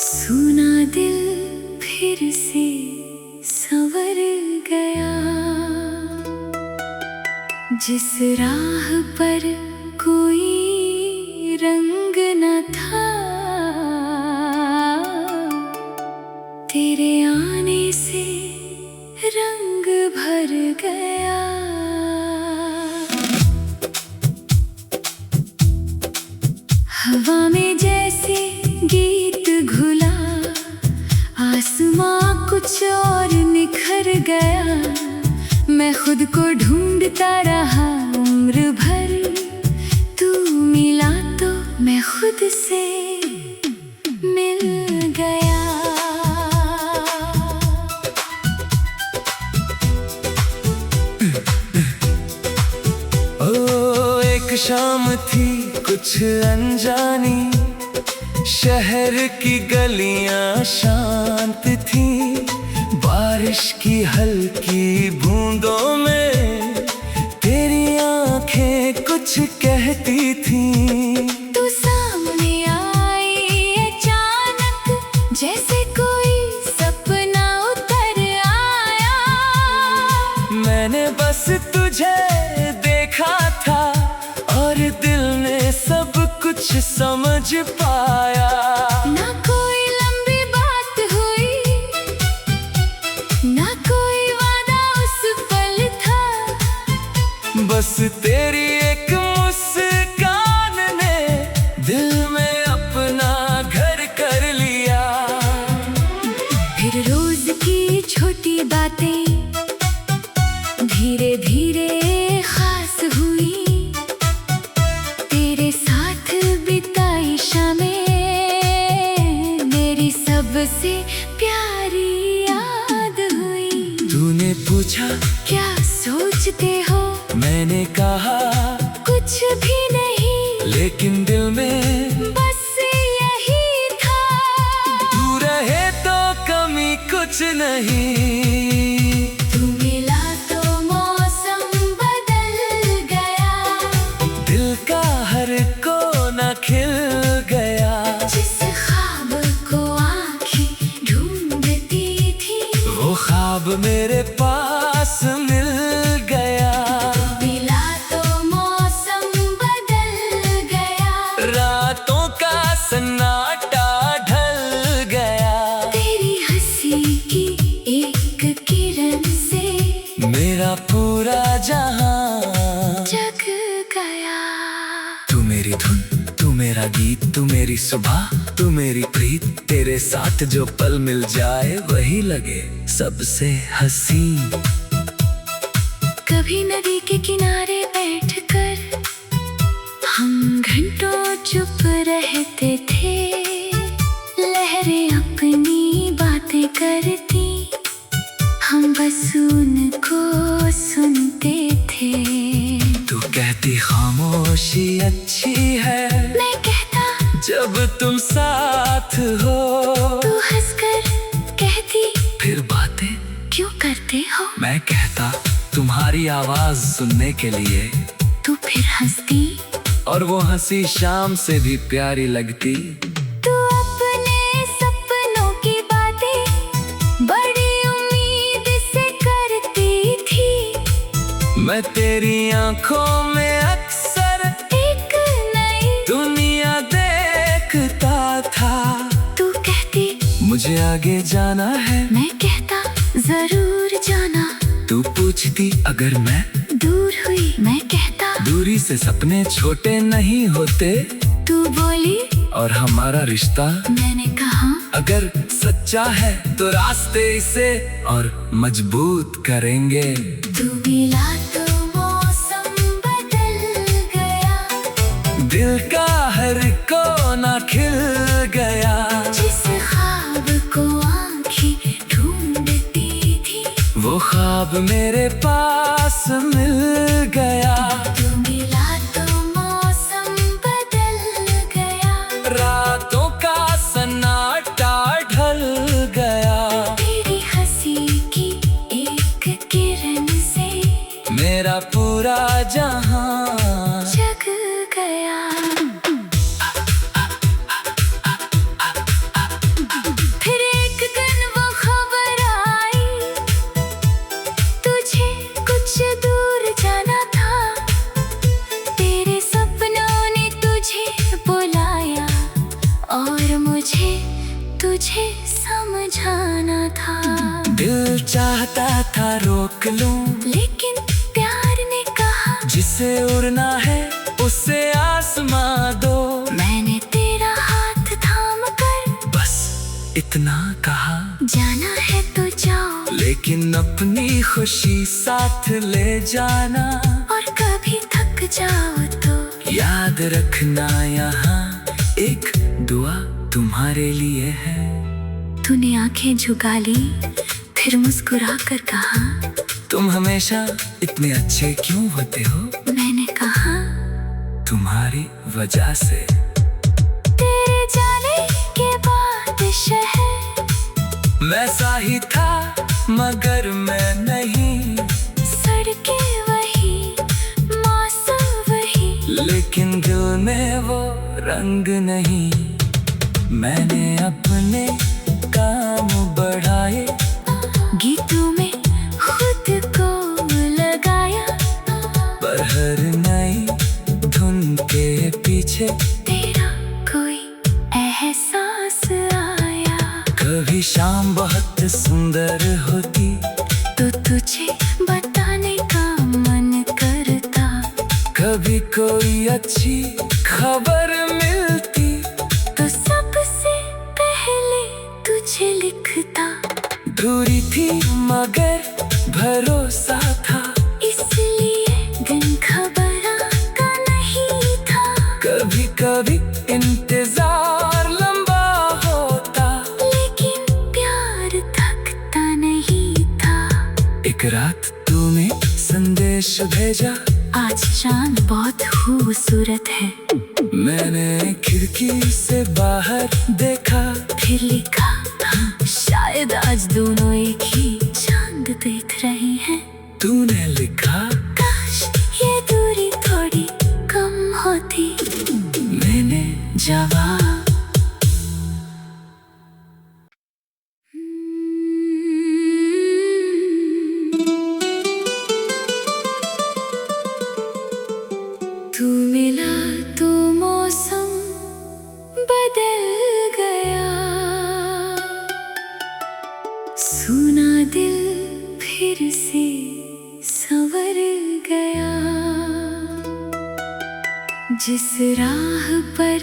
सुना दिल फिर से संवर गया। जिस राह पर कोई रंग न था, तेरे आने से रंग भर गया। हवा में जैसे गीत घुला, आसमां कुछ और निखर गया। मैं खुद को ढूंढता रहा उम्र भर, तू मिला तो मैं खुद से मिल गया। ओ एक शाम थी कुछ अनजानी, शहर की गलियां शांत थी। बारिश की हल्की बूंदों में तेरी आंखें कुछ कहती थी। तू सामने आई अचानक, जैसे कोई सपना उतर आया। मैंने बस तुझे देखा था और दिल ने सब कुछ समझ पाया। ना कोई लंबी बात हुई, ना कोई वादा उस पल था। बस तेरी एक मुस्कान ने दिल में अपना घर कर लिया। फिर रोज की छोटी बातें धीरे धीरे खास हुई। तेरे साथ बिताई शामें मेरी सबसे प्यारी याद हुई। तूने पूछा क्या सोचते हो, मैंने कहा कुछ भी नहीं, लेकिन दिल में बस यही था। तू रहे तो कमी कुछ नहीं। तू मिला तो मौसम बदल गया। दिल का हर कोना खिल गया। जिस ख्वाब को आँखें ढूंढती थी, वो ख्वाब मेरे पास मिल गया। मिला तो मौसम बदल गया। रातों का सन्नाटा ढल गया। तेरी हंसी की एक किरण से मेरा पूरा जहां जग गया। तू मेरी धुन, तू मेरा गीत, तू मेरी सुबह, तू मेरी प्रीत। तेरे साथ जो पल मिल जाए वही लगे सबसे हसीन। कभी नदी के किनारे बैठकर हम घंटों चुप रहते थे। लहरें अपनी बातें करती, हम बस उनको सुनते थे। तू कहती खामोशी अच्छी है, मैं कहता जब तुम साथ हो। तू हंसकर कहती फिर बातें क्यों करते हो। मैं कहता तुम्हारी आवाज सुनने के लिए। तू फिर हंसती और वो हंसी शाम से भी प्यारी लगती। तू अपने सपनों की बातें बड़ी उम्मीद से करती थी। मैं तेरी आंखों में अक्सर एक नई दुनिया देखता था। तू कहती मुझे आगे जाना है, मैं कहता जरूर जाना। तू पूछती अगर मैं दूर हुई, मैं कहता दूरी से सपने छोटे नहीं होते। तू बोली और हमारा रिश्ता, मैंने कहा अगर सच्चा है तो रास्ते इसे और मजबूत करेंगे। तू मिला तो मौसम बदल गया। दिल का हर कोना खिल गया। जिस ख्वाब को आँखें ढूंढती थी, वो ख्वाब मेरे पास मिल गया। तू मिला तो मौसम बदल गया। रातों का सन्नाटा ढल गया। तेरी हंसी की एक किरण से मेरा पूरा जहां जग गया। तुझे समझाना था। दिल चाहता था रोक लूं, लेकिन प्यार ने कहा जिसे उड़ना है उसे आसमां दो। मैंने तेरा हाथ थाम कर बस इतना कहा, जाना है तो जाओ, लेकिन अपनी खुशी साथ ले जाना। और कभी थक जाओ तो याद रखना यहाँ एक दुआ तुम्हारे लिए है। तूने आंखें झुका ली, फिर मुस्कुरा कर कहा, तुम हमेशा इतने अच्छे क्यों होते हो? मैंने कहा तुम्हारी वजह से। तेरे जाने के बाद शहर वैसा ही था मगर मैं नहीं, सड़कें वही, मौसम वही, लेकिन दिल में वो रंग नहीं। मैंने अपने काम बढ़ाए, गीतों में खुद को लगाया, पर हर नई धुन के पीछे तेरा कोई एहसास आया। कभी शाम बहुत सुंदर होती तो तुझे बताने का मन करता, कभी कोई अच्छी खबर मिलती तो सबसे पहले तुझे लिखता। दूरी थी मगर भरोसा था, इसलिए दिन खबर आता नहीं था। कभी कभी इंतजार लंबा होता, लेकिन प्यार थकता नहीं था। एक रात तूने संदेश भेजा, आज चांद बहुत खूबसूरत है। मैंने खिड़की से बाहर देखा, फिर लिखा, शायद आज दोनों एक ही चांद देख रहे हैं। तूने लिखा, काश ये दूरी थोड़ी कम होती। मैंने जवाब तू मिला तो मौसम बदल गया, सुना दिल फिर से संवर गया। जिस राह पर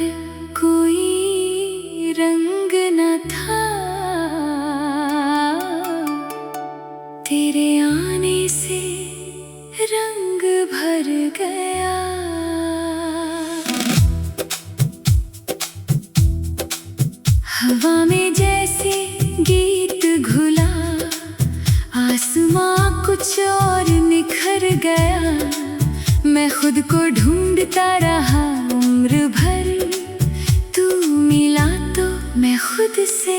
कोई रंग न था, तेरे आने से रंग भर गया। हवा में जैसे गीत घुला, आसमां कुछ और निखर गया। मैं खुद को ढूंढता रहा उम्र भर, तू मिला तो मैं खुद से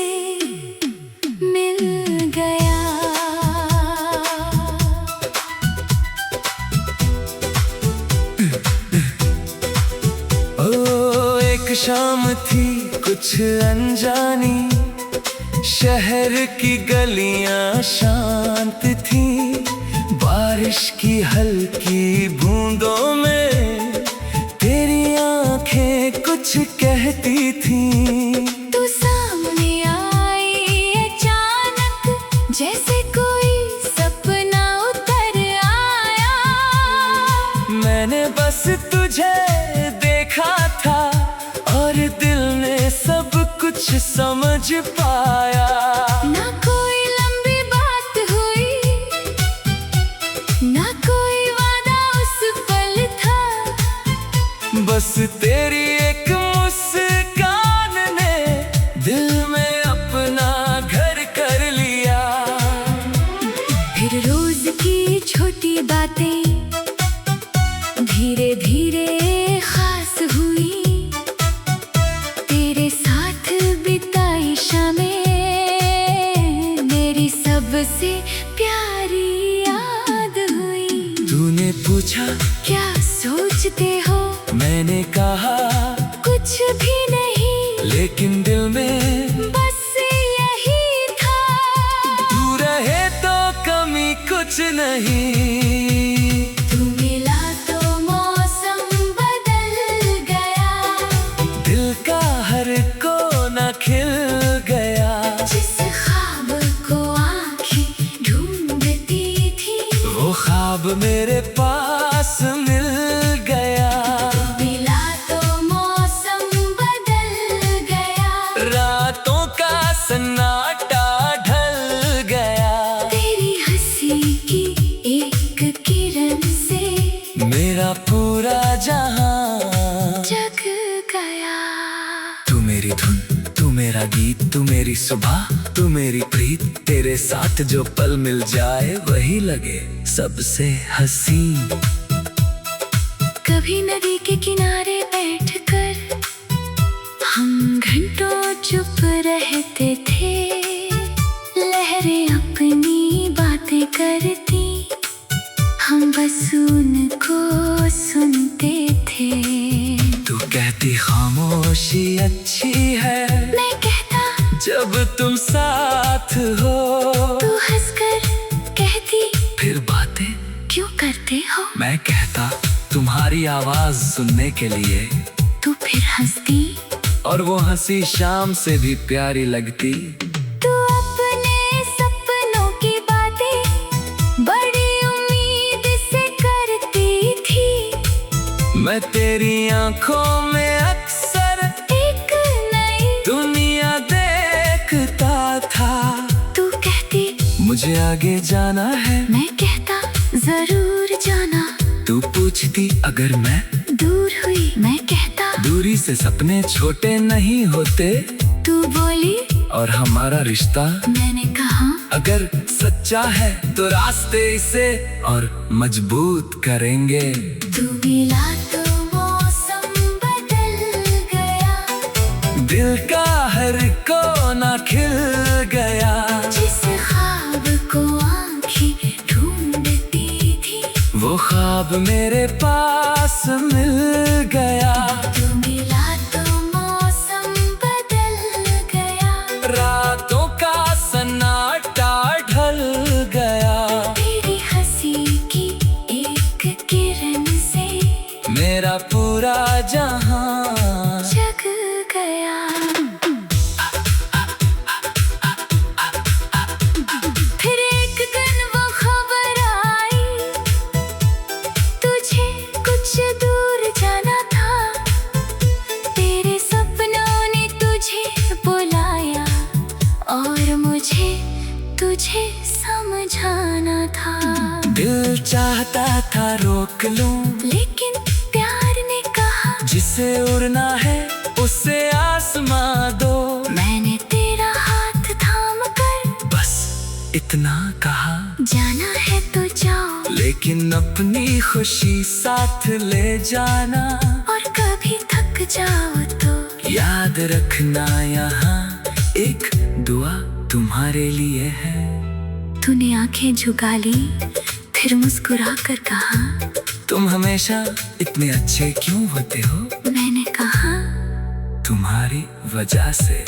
मिल गया। ओ एक शाम थी कुछ अनजानी, शहर की गलियां शांत थी। बारिश की हल्की बूंदों में तेरी आंखें कुछ कहती थी। तू सामने आई अचानक, जैसे कोई सपना उतर आया। मैंने बस तुझे देखा था और दिल ने सब कुछ समझ पाया। ना कोई लंबी बात हुई, ना कोई वादा उस पल था, बस तेरी एक मुस्कान ने दिल में अपना घर कर लिया। फिर रोज की छोटी बातें धीरे धीरे खास हुई। तेरे साथ बिताई शामें मेरी सबसे प्यारी याद हुई। तूने पूछा क्या सोचते हो? मैंने कहा कुछ भी नहीं, लेकिन दिल में बस यही था। तू रहे तो कमी कुछ नहीं। तू मिला तो मौसम बदल गया, दिल का हर कोना खिल गया। मेरा गीत, तू मेरी सुबह, तू मेरी प्रीत, तेरे साथ जो पल मिल जाए वही लगे सबसे हसीन। कभी नदी के किनारे बैठकर हम घंटों चुप रहते थे, लहरें अपनी बातें करती, हम बस उनको सुनते थे। तू कहती खामोशी अच्छी है, मैं कहता जब तुम साथ हो। तू हंसकर कहती फिर बातें क्यों करते हो। मैं कहता तुम्हारी आवाज सुनने के लिए। तू फिर हंसती और वो हंसी शाम से भी प्यारी लगती। तू अपने सपनों की बातें बड़ी उम्मीद से करती थी। मैं तेरी आंखों में अक्सर एक नई दुनिया देखता था। तू कहती मुझे आगे जाना है, मैं कहता जरूर जाना। तू पूछती अगर मैं दूर हुई, मैं कहता दूरी से सपने छोटे नहीं होते। तू बोली और हमारा रिश्ता, मैंने कहा अगर सच्चा है तो रास्ते इसे और मजबूत करेंगे। तू मिला तो मौसम बदल गया, दिल का हर कोना खिल गया। जिस ख्वाब को आंखें ढूंढती थी, वो ख्वाब मेरे पास मिल गया। तू मिला तो मौसम बदल गया, रातों का सन्नाटा ढल गया। तेरी हंसी की एक किरण से मेरा पूरा जहां जग गया। फिर एक दिन वो खबर आई, तुझे कुछ दूर जाना था। तेरे सपनों ने तुझे बुलाया और मुझे तुझे समझाना था। दिल चाहता था रोक लूं, लेकिन प्यार ने कहा जिसे उड़ना है उसे आसमां दो। मैंने तेरा हाथ थाम कर बस इतना कहा, जाना है तो जाओ, लेकिन अपनी खुशी साथ ले जाना। और कभी थक जाओ तो याद रखना यहाँ एक दुआ तुम्हारे लिए है। तूने आंखें झुका ली, फिर मुस्कुरा कर कहा, तुम हमेशा इतने अच्छे क्यों होते हो। मैंने कहा तुम्हारी वजह से।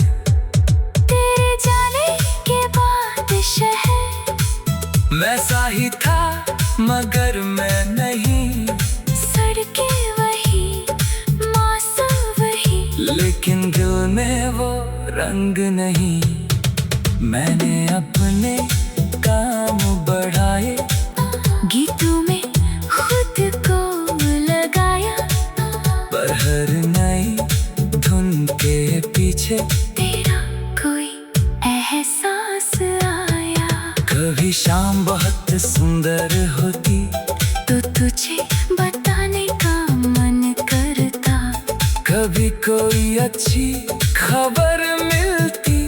तेरे जाने के बाद शहर वैसा ही था मगर मैं नहीं, सड़कें वही, मौसम वही, लेकिन दिल में वो रंग नहीं। मैंने अपने काम बढ़ाए, गीतों में खुद को लगाया, पर हर नई धुन के पीछे तेरा कोई एहसास आया। कभी शाम बहुत सुंदर होती, तो तुझे बताने का मन करता, कभी कोई अच्छी खबर मिलती,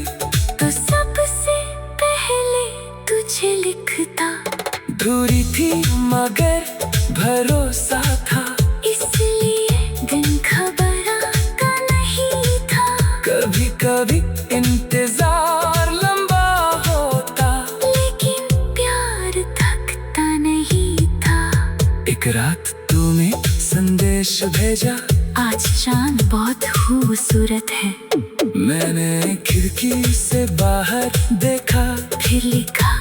तो सबसे पहले तुझे लिखता। दूरी थी मगर भरोसा था, इसलिए दिन खबर आता नहीं था। कभी कभी इंतजार लंबा होता, लेकिन प्यार थकता नहीं था। एक रात तूने संदेश भेजा, आज चांद बहुत खूबसूरत है। मैंने खिड़की से बाहर देखा, फिर लिखा,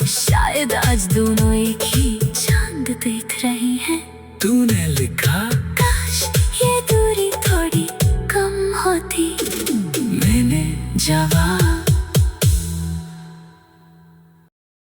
शायद आज दोनों एक ही चांद देख रहे हैं। तूने लिखा, काश ये दूरी थोड़ी कम होती। मैंने जवाब